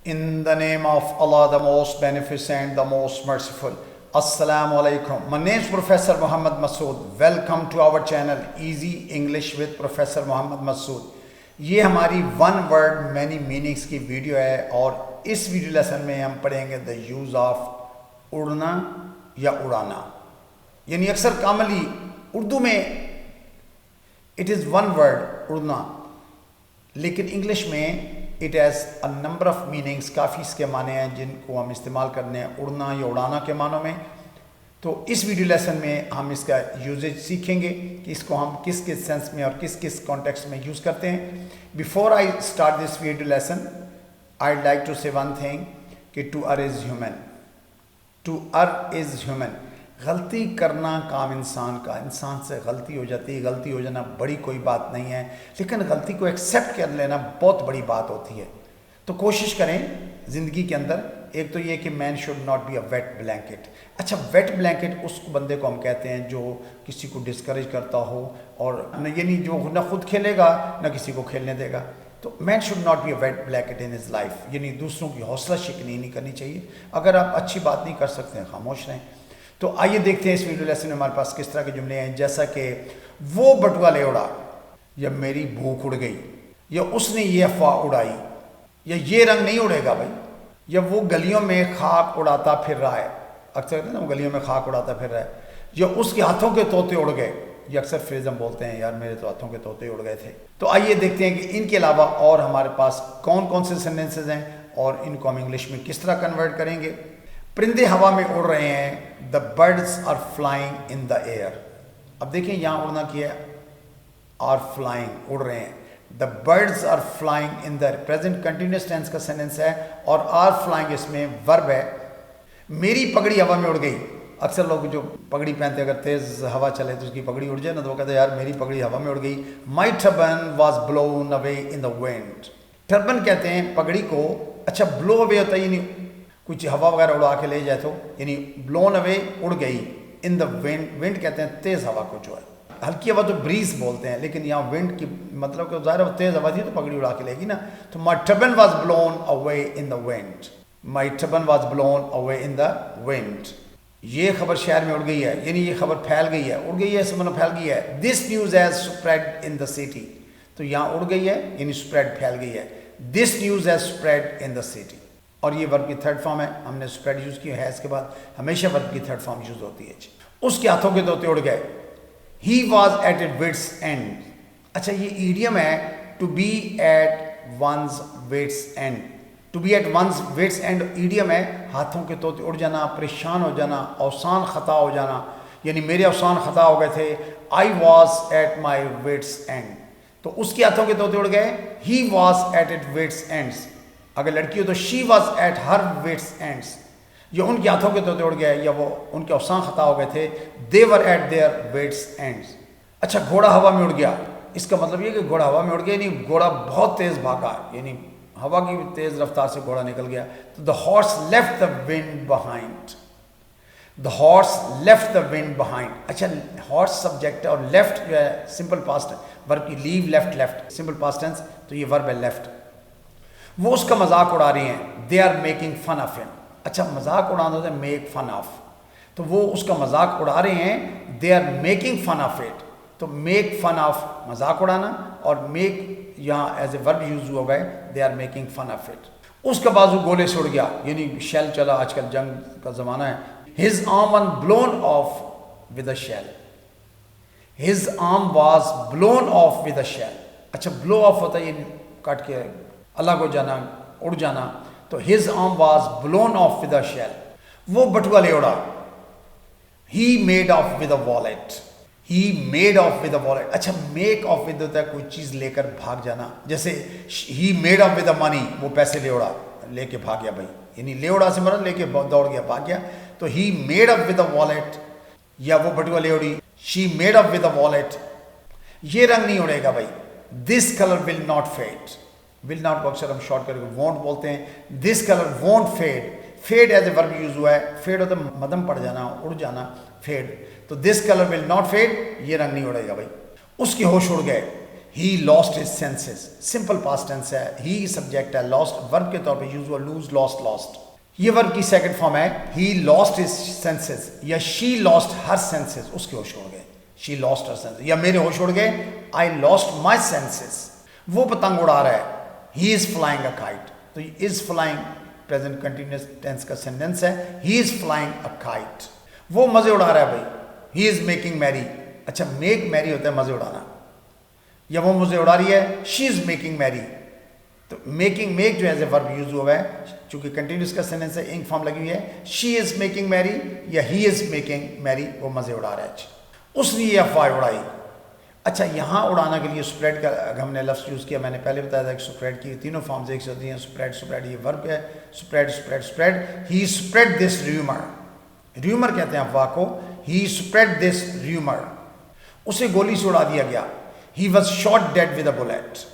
In the name of Allah, the most beneficent, the most merciful. Assalamu alaikum. My name is Professor Muhammad Masood. Welcome to our channel Easy English with Professor Muhammad Masood. یہ ہماری one word many meanings کی video ہے اور اس video lesson میں ہم پڑھیں گے the use of اڑنا یا اڑانا. یعنی اکثر کاملی اردو میں اٹ از ون ورڈ اڑنا، لیکن انگلش میں it has a number of meanings, کافی اس کے معنی ہیں جن کو ہم استعمال کرنے ہیں اڑنا یا اڑانا کے معنوں میں. تو اس ویڈیو لیسن میں ہم اس کا یوزیج سیکھیں گے کہ اس کو ہم کس کس سینس میں اور کس کس کانٹیکسٹ میں یوز کرتے ہیں. Before I start this video lesson I like to say one thing کہ to err is human. To err is human. غلطی کرنا کام انسان کا، انسان سے غلطی ہو جاتی ہے. غلطی ہو جانا بڑی کوئی بات نہیں ہے، لیکن غلطی کو ایکسیپٹ کر لینا بہت بڑی بات ہوتی ہے. تو کوشش کریں زندگی کے اندر، ایک تو یہ کہ man should not be a wet blanket. اچھا، ویٹ بلینکٹ اس بندے کو ہم کہتے ہیں جو کسی کو ڈسکریج کرتا ہو اور یعنی جو نہ خود کھیلے گا نہ کسی کو کھیلنے دے گا. تو man should not be a wet blanket in his life. یعنی دوسروں کی حوصلہ شکنی نہیں کرنی چاہیے. اگر آپ اچھی بات نہیں کر سکتے ہیں خاموش رہیں. تو آئیے دیکھتے ہیں اس ویڈیو لیسن میں ہمارے پاس کس طرح کے جملے ہیں، جیسا کہ وہ بٹوا لے اڑا، یا میری بھوک اڑ گئی، یا اس نے یہ افواہ اڑائی، یا یہ رنگ نہیں اڑے گا بھائی، یا وہ گلیوں میں خاک اڑاتا پھر رہا ہے. اکثر کہتے ہیں نا وہ گلیوں میں خاک اڑاتا پھر رہا ہے. یا اس کے ہاتھوں کے طوطے اڑ گئے. یہ اکثر فریز ہم بولتے ہیں، یار میرے تو ہاتھوں کے طوطے اڑ گئے تھے. تو آئیے دیکھتے ہیں کہ ان کے علاوہ اور ہمارے پاس کون کون سے سینٹنسز ہیں اور ان کو ہم انگلش میں کس طرح کنورٹ کریں گے. پرندے ہوا میں اڑ رہے ہیں. The birds are flying in the air. اب دیکھیں یہاں اڑنا کیا ہے، آر فلائنگ، اڑ رہے ہیں. The birds are flying in the present continuous tense کا سینٹنس ہے اور آر فلائنگ اس میں ورب ہے. میری پگڑی ہوا میں اڑ گئی. اکثر لوگ جو پگڑی پہنتے ہیں اگر تیز ہوا چلے تو اس کی پگڑی اڑ جائے نا، تو وہ کہتے ہیں یار میری پگڑی ہوا میں اڑ گئی. My turban was blown away in the wind. Turban کہتے ہیں پگڑی کو. اچھا، بلو اوے ہوتا ہے یعنی کچھ ہوا وغیرہ اڑا کے لے جائے تو، یعنی بلون اوے اڑ گئی. ان دا ونڈ، ونڈ کہتے ہیں تیز ہوا کو جو ہے. ہلکی ہوا تو بریز بولتے ہیں، لیکن یہاں ونڈ کی مطلب کہ ظاہر ہے وہ تیز ہوا تھی تو پگڑی اڑا کے لے گی نا. تو my turban was blown away in the wind. My turban was blown away in the wind. یہ خبر شہر میں اڑ گئی ہے، یعنی یہ خبر پھیل گئی ہے. اڑ گئی ہے سمجھو پھیل گئی ہے. This news has spread in the city. تو یہاں اڑ گئی ہے یعنی اسپریڈ پھیل گئی ہے. This news has spread in the city. اور یہ ورب کی تھرڈ فارم ہے. ہم نے اسپریڈ یوز کی ہے اس کے بعد ہمیشہ ورب کی تھرڈ فارم یوز ہوتی ہے. اس کے ہاتھوں کے طوطے اڑ گئے. He was at it wits end. اچھا، یہ ایڈیم ہے to be at ones wits end. To be at ones wits end idiom ہے ہاتھوں کے طوطے اڑ جانا، پریشان ہو جانا، اوسان خطا ہو جانا. یعنی میرے اوسان خطا ہو گئے تھے. I was at my wits end. تو اس کے ہاتھوں کے طوطے اڑ گئے. He was at it wits ends. اگر لڑکی ہو تو she was at her wits ends. یا ان کے ہاتھوں کے طوطے اڑ گئے یا وہ ان کے اوسان خطا ہو گئے تھے. They were at their wits ends. اچھا، گھوڑا ہوا میں اڑ گیا. اس کا مطلب یہ کہ گھوڑا ہوا میں اڑ گیا یعنی گھوڑا بہت تیز بھاگا، یعنی ہوا کی تیز رفتار سے گھوڑا نکل گیا. تو the horse left the wind behind. The horse left the wind behind. اچھا، ہارس سبجیکٹ اور لیفٹ جو ہے سمپل پاسٹ ورب کی. Leave left, left simple past tense, تو یہ ورب ہے لیفٹ. وہ اس کا مذاق اڑا رہی ہیں. They are making fun of him. اچھا، مذاق اڑانا ہوتا ہے میک فن آف. تو وہ اس کا مذاق اڑا رہے ہیں. They are making fun of it. تو میک فن آف مذاق اڑانا اور میک یہاں ایز اے ورب یوز ہوا ہے. They are making fun of it. اس کا بازو گولے سے اڑ گیا یعنی شیل چلا. آج کل جنگ کا زمانہ ہے. His arm won blown off with a shell. His arm was blown off with a shell. اچھا، بلو آف ہوتا ہے یہ کٹ کے الگ ہو جانا، اڑ جانا. تو his arm was blown off with a shell. وہ بٹوا لے اڑا. He made off with a wallet. He made off with a wallet. اچھا، میک آف ود ہوتا ہے کوئی چیز لے کر بھاگ جانا. جیسے he made off with a money, وہ پیسے لے اڑا، لے کے بھاگ گیا بھائی. یعنی لے اڑا سے مراد لے کے دوڑ گیا، بھاگ گیا. تو he made off with a wallet یا وہ بٹوا لے اڑی. She made off with a wallet. یہ رنگ نہیں اڑے گا بھائی. This colour will not fade. Will not کو اکثر ہم شارٹ کر کے وونٹ بولتے ہیں. This colour won't fade. Fade as a verb use ہوا ہے. فیڈ ہوتا ہے مدم پڑ جانا، اڑ جانا، فیڈ. تو this colour will not fade, یہ رنگ نہیں اڑے گا بھائی. اس کے ہوش اڑ گئے. he lost his senses. Simple past tense ہے, he subject ہے, lost verb کے طور پہ use ہوا, lose, lost. یہ verb کی second form ہے, he lost his senses یا she lost her senses, اس کے ہوش اڑ گئے. she lost her senses یا میرے ہوش اڑ گئے, I lost my senses. وہ پتنگ اڑا رہا ہے, he is flying a kite. تو he is flying present continuous tense کا sentence ہے, he is flying a kite. وہ مزے اڑا رہا ہے بھائی, he is making merry. اچھا make merry ہوتا ہے مزے اڑانا, یا وہ مجھے اڑا رہی ہے, she is making merry. تو making, make جو ایز اے ورب یوز ہوا ہے, چونکہ کنٹینیوس کا سینٹنس ہے, انک فارم لگی ہوئی ہے, she is making merry یا he is making merry, وہ مزے اڑا رہا ہے. اس نے یہ افواہ اڑائی. اچھا یہاں اڑانا کے لیے اسپریڈ کا ہم نے لفظ یوز کیا, میں نے پہلے بتایا تھا کہ اسپریڈ کی تینوں فارمز ایک سے ہوتی ہیں. اسپریڈ یہ ورب ہے, spread. he spread this rumor. Rumour کہتے ہیں افواہ کو. he spread this rumor. اسے گولی سے اڑا دیا گیا. he was shot dead with a bullet.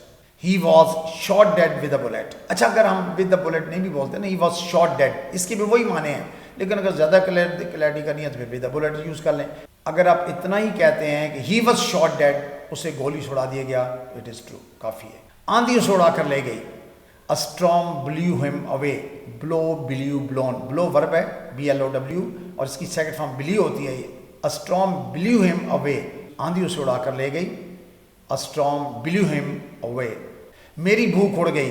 he was shot dead with a bullet. اچھا اگر ہم with a bullet نہیں بھی بولتے نا, he was shot dead, اس کے بھی وہی معنی ہیں, لیکن اگر زیادہ کلیئرٹی کرنی ہے تو پھر with a bullet یوز کر لیں. اگر آپ اتنا ہی کہتے ہیں کہ he was shot dead, اسے گولی سے اڑا دیا گیا, it is true, کافی ہے. آندھی اسے اڑا کر لے گئی. a storm blew him away. blow, blew, blown. blow verb ہے, blow, اور اس کی سیکنڈ فارم blew ہوتی ہے. a storm blew him away. آندھی اسے اڑا کر لے گئی. a storm blew him away. میری بھوک اڑ گئی.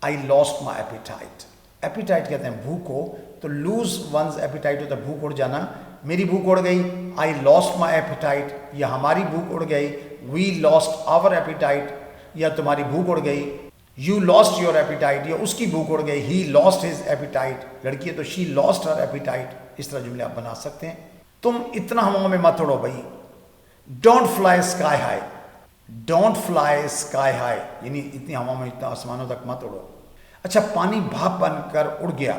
I lost my appetite. appetite کہتے ہیں بھوک کو, تو lose one's appetite ہوتا ہے بھوک اڑ جانا. میری بھوک اڑ گئی, I lost my appetite, یا ہماری بھوک اڑ گئی, we lost our appetite, یا تمہاری بھوک اڑ گئی, you lost your appetite, یا اس کی بھوک اڑ گئی, he lost his appetite. لڑکی ہے تو she lost her appetite. اس طرح جملے آپ بنا سکتے ہیں. تم اتنا ہواؤں میں مت اڑو بھائی. Don't fly sky high. Don't fly sky high, یعنی اتنی ہوا میں اتنا آسمانوں تک مت اڑو. اچھا پانی بھاپ بن کر اڑ گیا.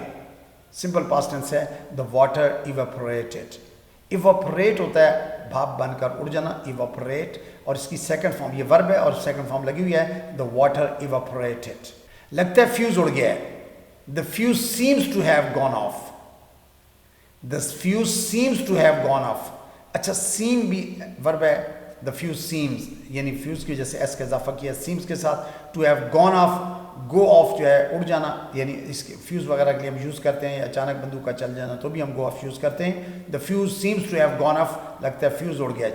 سمپل پاسٹ ٹینس ہے, the water evaporated. evaporate ہوتا ہے بھاپ بن کر اڑ جانا, evaporate, اور اس کی سیکنڈ فارم یہ ورب ہے اور سیکنڈ فارم لگی ہوئی ہے, the water evaporated. لگتا ہے فیوز اڑ گیا ہے. the fuse seems to have gone off. the fuse seems to have gone off. اچھا سیم بھی ورب ہے, the fuse seems, یعنی فیوز کی وجہ سے ایس کا اضافہ کیا seems کے ساتھ. to have gone off, go off جو ہے اڑ جانا, یعنی اس کے فیوز وغیرہ کے لیے ہم یوز کرتے ہیں, اچانک بندوق کا چل جانا تو بھی ہم go off یوز کرتے ہیں. the fuse seems to have gone off, لگتا ہے فیوز اڑ گیا.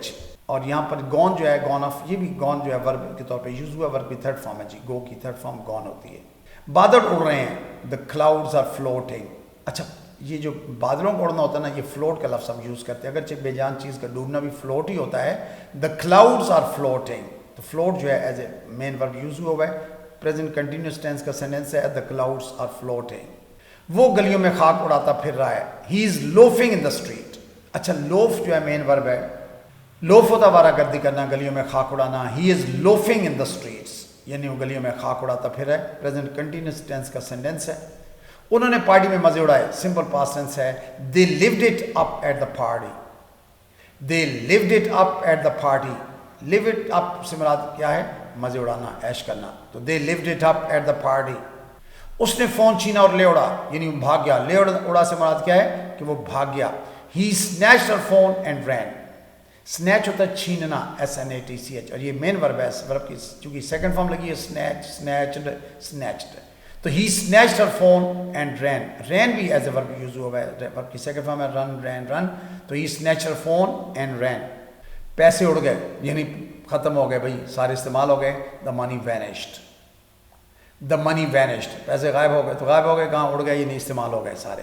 اور یہاں پر gone جو ہے, gone off, یہ بھی gone جو ہے ورب کے طور پہ یوز ہوا, ورب کی تھرڈ فارم ہے جی, go کی تھرڈ فارم gone ہوتی ہے. بادل اڑ رہے ہیں, the clouds are floating. اچھا یہ جو بادلوں کو اڑنا ہوتا ہے نا, یہ فلوٹ کا لفظ ہم یوز کرتے ہیں, اگرچہ بے جان چیز کا ڈوبنا بھی فلوٹ ہی ہوتا ہے. the clouds are floating, تو فلوٹ جو ہے ایز اے مین ورب یوز ہوا ہے. پریزنٹ کنٹینیوس ٹینس کا سینٹنس ہے, the clouds are floating. وہ گلیوں میں خاک اڑاتا پھر رہا ہے. he is loafing in the street. اچھا لوف جو ہے مین ورب ہے, لوف ہوتا وارہ گردی کرنا, گلیوں میں خاک اڑانا. he is loafing in the streets, یعنی وہ گلیوں میں خاک اڑاتا پھر ہے. پریزنٹ کنٹینیوس ٹینس کا سینٹنس ہے. انہوں نے پارٹی میں مزے اڑائے. سمپل پاسٹ ٹینس ہے, they lived it up at the party. they lived it up at the party. live it up سے مراد کیا ہے, مزے اڑانا, عیش کرنا. تو they lived it up at the party. اس نے فون چھینا اور لے اڑا, یعنی وہ بھاگ گیا. لے اڑا سے مراد کیا ہے کہ وہ بھاگ گیا. he snatched her phone and ran. snatch ہوتا ہے چھیننا, snatch, اور یہ مین ورب ہے. ورب کی چونکہ سیکنڈ فارم لگی ہے, snatch, snatched, snatched. تو he snatched her phone and ran. ran بھی ایز اے ورب یوز ہوا ہے, ورب کی سیکنڈ فارم ہے run, ran, run. تو he snatched her phone and ran. پیسے اڑ گئے, یعنی ختم ہو گئے بھائی, سارے استعمال ہو گئے. the money vanished. the money vanished, پیسے غائب ہو گئے, تو غائب ہو گئے, کہاں اڑ گئے, یعنی استعمال ہو گئے سارے.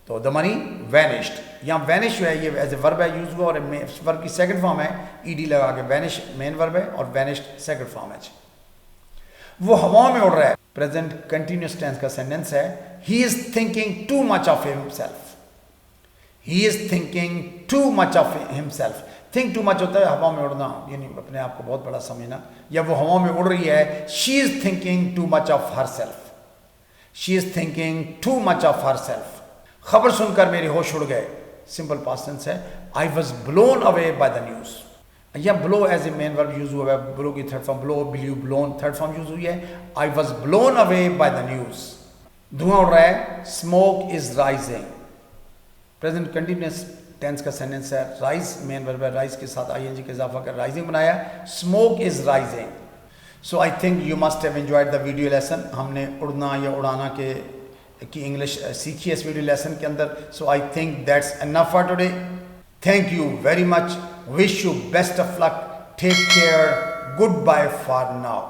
تو the money vanished. یہاں vanish جو ہے یہ ایز اے ورب ہے یوز ہوا, اور ورب کی سیکنڈ فارم ہے ed لگا کے. vanish مین ورب ہے اور vanished سیکنڈ فارم ہے. وہ ہواؤں میں اڑ رہا ہے. present continuous tense کا sentence ہے, he is thinking too much of himself. he is thinking too much of himself. think too much ہوتا ہے ہواؤں میں اڑنا, یعنی اپنے آپ کو بہت بڑا سمجھنا, یا وہ ہواؤں میں اڑ رہی ہے. she is thinking too much of herself. she is thinking too much of herself. خبر سن کر میرے ہوش اڑ گئے. سمپل پاسٹ ٹینس ہے, I was blown away by the news. یا بلو ایز اے مین ورب یوز ہوا ہے. بلو کی third form blow, blew, blown third form use ہوئی ہے. I was blown away by the news. دھواں اڑ رہا ہے. smoke is rising. present continuous tense کا سینٹنس ہے رائز، مین ورب ہے رائز کے ساتھ آئی این جی کا اضافہ کر رائزنگ بنایا. Smoke is rising. So I think you must have enjoyed the video lesson. ہم نے اڑنا یا اڑانا کی انگلش سیکھی ہے اس ویڈیو لیسن کے اندر. So I think that's enough for today. Thank you very much. Wish you best of luck. Take care. Good bye for now.